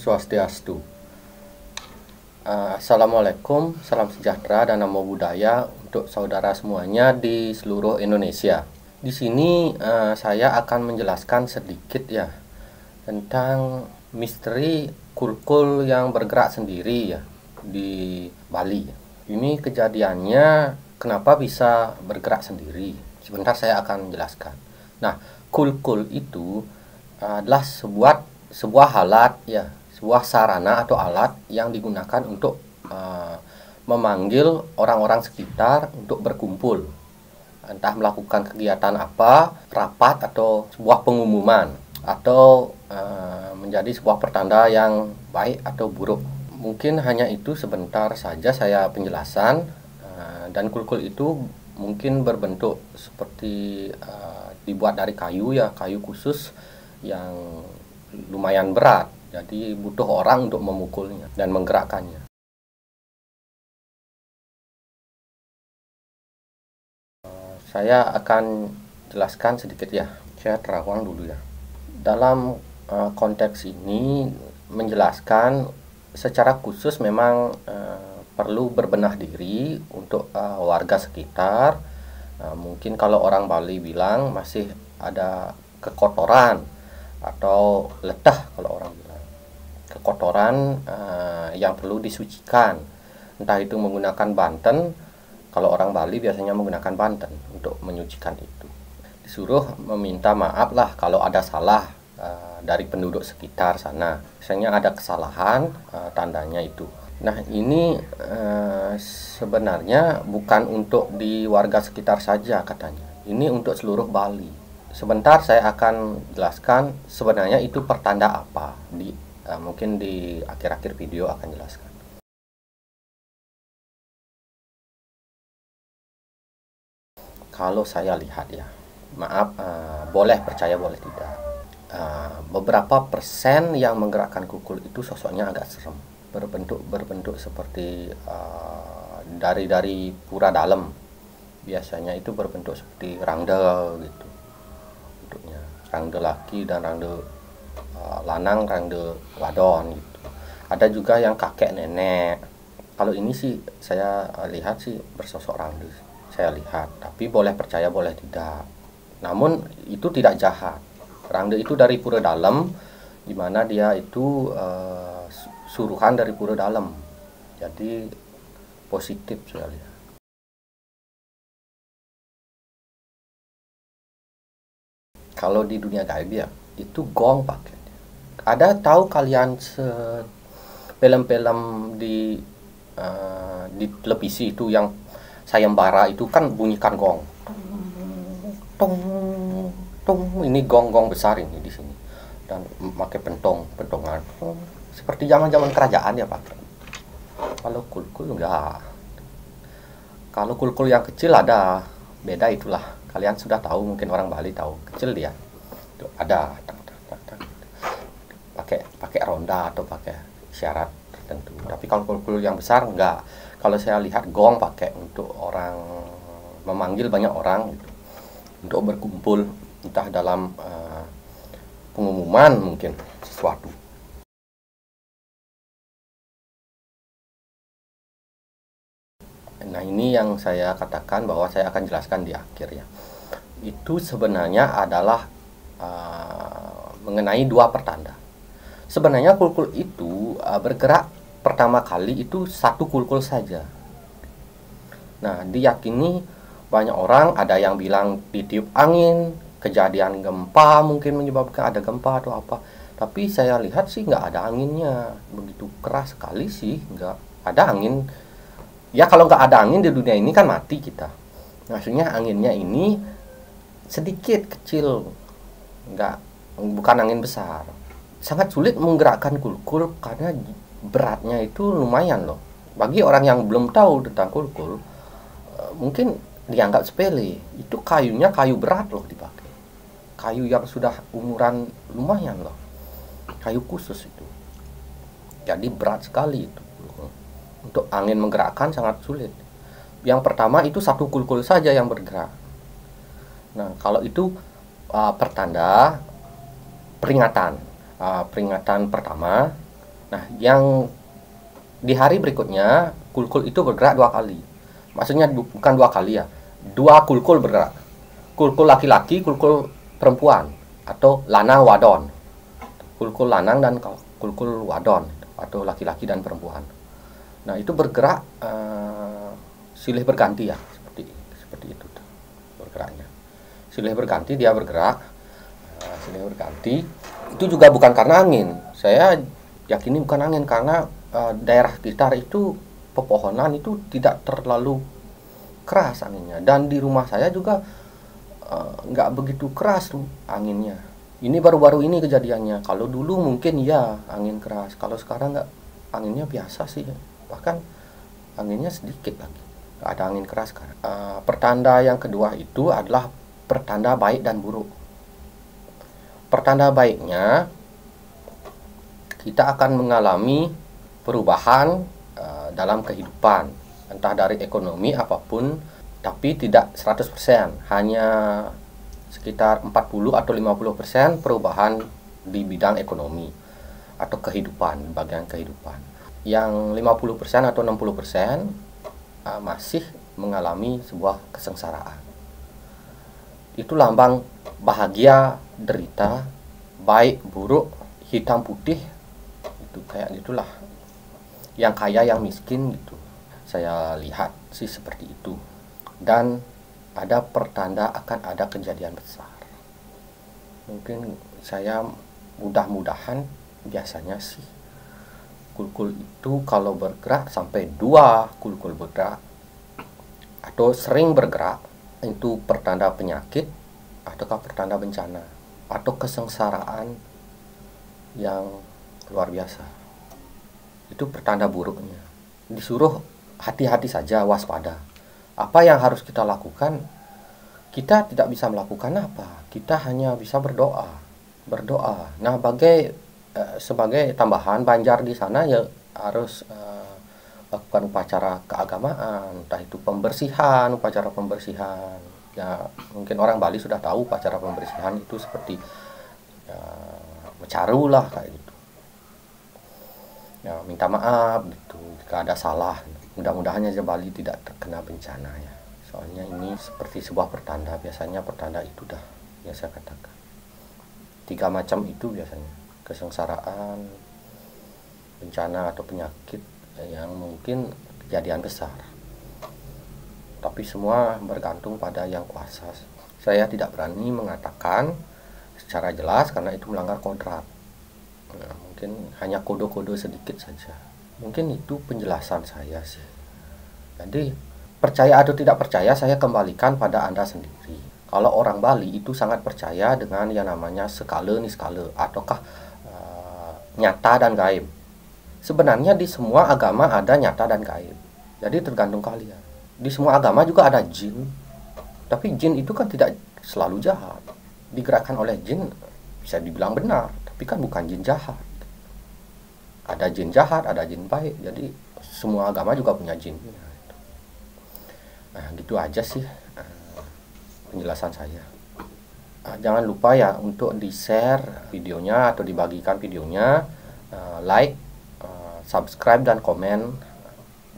Swastiastu. Assalamualaikum, salam sejahtera dan namo buddhaya untuk saudara semuanya di seluruh Indonesia. Di sini saya akan menjelaskan sedikit ya tentang misteri kulkul yang bergerak sendiri ya di Bali. Ini kejadiannya kenapa bisa bergerak sendiri? Sebentar saya akan menjelaskan. Nah, kulkul itu adalah sebuah alat ya, sebuah sarana atau alat yang digunakan untuk memanggil orang-orang sekitar untuk berkumpul, entah melakukan kegiatan apa, rapat atau sebuah pengumuman, atau menjadi sebuah pertanda yang baik atau buruk. Mungkin hanya itu sebentar saja saya penjelasan. Dan kulkul itu mungkin berbentuk seperti dibuat dari kayu ya, kayu khusus yang lumayan berat, jadi butuh orang untuk memukulnya dan menggerakkannya. Saya akan jelaskan sedikit ya, saya terawang dulu ya. Dalam konteks ini menjelaskan secara khusus memang perlu berbenah diri untuk warga sekitar. Mungkin kalau orang Bali bilang masih ada kekotoran atau letah, kalau orang bilang kekotoran yang perlu disucikan, entah itu menggunakan banten. Kalau orang Bali biasanya menggunakan banten untuk menyucikan itu. Disuruh meminta maaf lah kalau ada salah dari penduduk sekitar sana. Misalnya ada kesalahan, tandanya itu. Nah, ini sebenarnya bukan untuk di warga sekitar saja katanya. Ini untuk seluruh Bali. Sebentar saya akan jelaskan sebenarnya itu pertanda apa. Mungkin di akhir-akhir video akan jelaskan. Kalau saya lihat ya, maaf, boleh percaya boleh tidak. Beberapa persen yang menggerakkan kulkul itu sosoknya agak serem, berbentuk seperti dari pura dalam. Biasanya itu berbentuk seperti rangda gitu bentuknya, rangda laki dan rangda lanang, rangda wadon gitu. Ada juga yang kakek nenek. Kalau ini sih saya lihat sih bersosok rangda, saya lihat, tapi boleh percaya boleh tidak. Namun itu tidak jahat. Rangda itu dari pura dalam, di mana dia itu suruhan dari pura dalam, jadi positif saya lihat. Kalau di dunia gaib ya, itu gong pakai. Ada tahu kalian film-film di televisi itu yang sayembara itu kan bunyikan gong, tong tong, ini gong-gong besar ini di sini, dan pakai pentongan seperti zaman-zaman kerajaan ya pakai. Kalau kulkul enggak. Kalau kulkul yang kecil ada, beda itulah. Kalian sudah tahu, mungkin orang Bali tahu, kecil dia. Tuh, ada pakai ronda atau pakai syarat tertentu. Tapi kalau kulkul yang besar enggak. Kalau saya lihat gong pakai untuk orang memanggil banyak orang gitu, untuk berkumpul, entah dalam pengumuman mungkin sesuatu. Nah, ini yang saya katakan bahwa saya akan jelaskan di akhir ya. Itu sebenarnya adalah mengenai dua pertanda. Sebenarnya kulkul itu bergerak pertama kali itu satu kulkul saja. Nah, diyakini banyak orang, ada yang bilang ditiup angin, kejadian gempa mungkin menyebabkan ada gempa atau apa. Tapi saya lihat sih nggak ada anginnya, begitu keras sekali sih, nggak ada angin. Ya kalau nggak ada angin di dunia ini kan mati kita. Maksudnya anginnya ini sedikit kecil, bukan angin besar. Sangat sulit menggerakkan kulkul karena beratnya itu lumayan loh. Bagi orang yang belum tahu tentang kulkul, mungkin dianggap sepele. Itu kayunya kayu berat loh dipakai. Kayu yang sudah umuran lumayan loh. Kayu khusus itu. Jadi berat sekali itu. Untuk angin menggerakkan sangat sulit. Yang pertama itu satu kulkul saja yang bergerak. Nah, kalau itu pertanda peringatan. Peringatan pertama Nah, yang di hari berikutnya kulkul itu bergerak 2 kali. Maksudnya bukan 2 kali ya, 2 kulkul bergerak. Kulkul laki-laki, kulkul perempuan, atau lanang wadon. Kulkul lanang dan kulkul wadon, atau laki-laki dan perempuan. Nah, itu bergerak silih berganti ya, seperti itu bergeraknya. Silih berganti, dia bergerak silih berganti. Itu juga bukan karena angin. Saya yakini bukan angin, karena daerah sekitar itu pepohonan itu tidak terlalu keras anginnya, dan di rumah saya juga nggak begitu keras tuh anginnya. Ini baru-baru ini kejadiannya. Kalau dulu mungkin ya angin keras, kalau sekarang nggak, anginnya biasa sih, bahkan anginnya sedikit lagi, nggak ada angin keras sekarang. Pertanda yang kedua itu adalah pertanda baik dan buruk. Pertanda baiknya, kita akan mengalami perubahan dalam kehidupan, entah dari ekonomi apapun, tapi tidak 100%, hanya sekitar 40 atau 50% perubahan di bidang ekonomi atau kehidupan, bagian kehidupan. Yang 50% atau 60% masih mengalami sebuah kesengsaraan. Itu lambang bahagia, derita, baik, buruk, hitam putih, itu kayak gitulah. Yang kaya, yang miskin gitu. Saya lihat sih seperti itu. Dan ada pertanda akan ada kejadian besar. Mungkin saya mudah-mudahan, biasanya sih kulkul itu kalau bergerak sampai 2 kulkul bergerak atau sering bergerak, itu pertanda penyakit ataukah pertanda bencana atau kesengsaraan yang luar biasa. Itu pertanda buruknya. Disuruh hati-hati saja, waspada. Apa yang harus kita lakukan? Kita tidak bisa melakukan apa. Kita hanya bisa berdoa. Nah, sebagai tambahan, Banjar di sana ya harus lakukan upacara keagamaan, entah itu upacara pembersihan. Ya, mungkin orang Bali sudah tahu upacara pembersihan itu seperti ya, mecaru lah kayak gitu. Ya, minta maaf gitu jika ada salah. Mudah-mudahan aja Bali tidak terkena bencana ya. Soalnya ini seperti sebuah pertanda. Biasanya pertanda itu dah, yang saya katakan 3 macam itu biasanya. Kesengsaraan, bencana atau penyakit yang mungkin kejadian besar. Tapi semua bergantung pada yang kuasa. Saya tidak berani mengatakan secara jelas karena itu melanggar kontrak. Nah, mungkin hanya kode-kode sedikit saja. Mungkin itu penjelasan saya sih. Jadi percaya atau tidak percaya saya kembalikan pada Anda sendiri. Kalau orang Bali itu sangat percaya dengan yang namanya skala niskala ataukah nyata dan gaib. Sebenarnya di semua agama ada nyata dan gaib. Jadi tergantung kalian. Di semua agama juga ada jin. Tapi jin itu kan tidak selalu jahat. Digerakkan oleh jin bisa dibilang benar, tapi kan bukan jin jahat. Ada jin jahat, ada jin baik. Jadi semua agama juga punya jin. Nah, gitu aja sih penjelasan saya. Jangan lupa ya untuk di-share videonya atau dibagikan videonya, like, subscribe dan komen.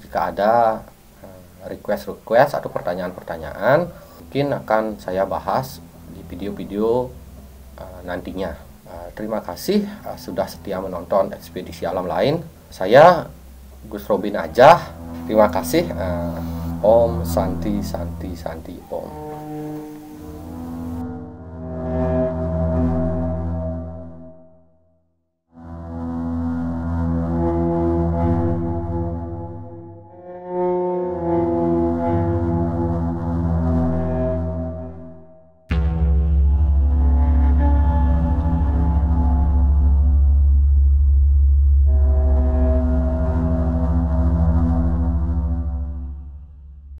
Jika ada request atau pertanyaan-pertanyaan, mungkin akan saya bahas di video-video nantinya. Terima kasih sudah setia menonton Ekspedisi Alam Lain. Saya Gus Robin aja. Terima kasih. Om Santi Santi Santi Om.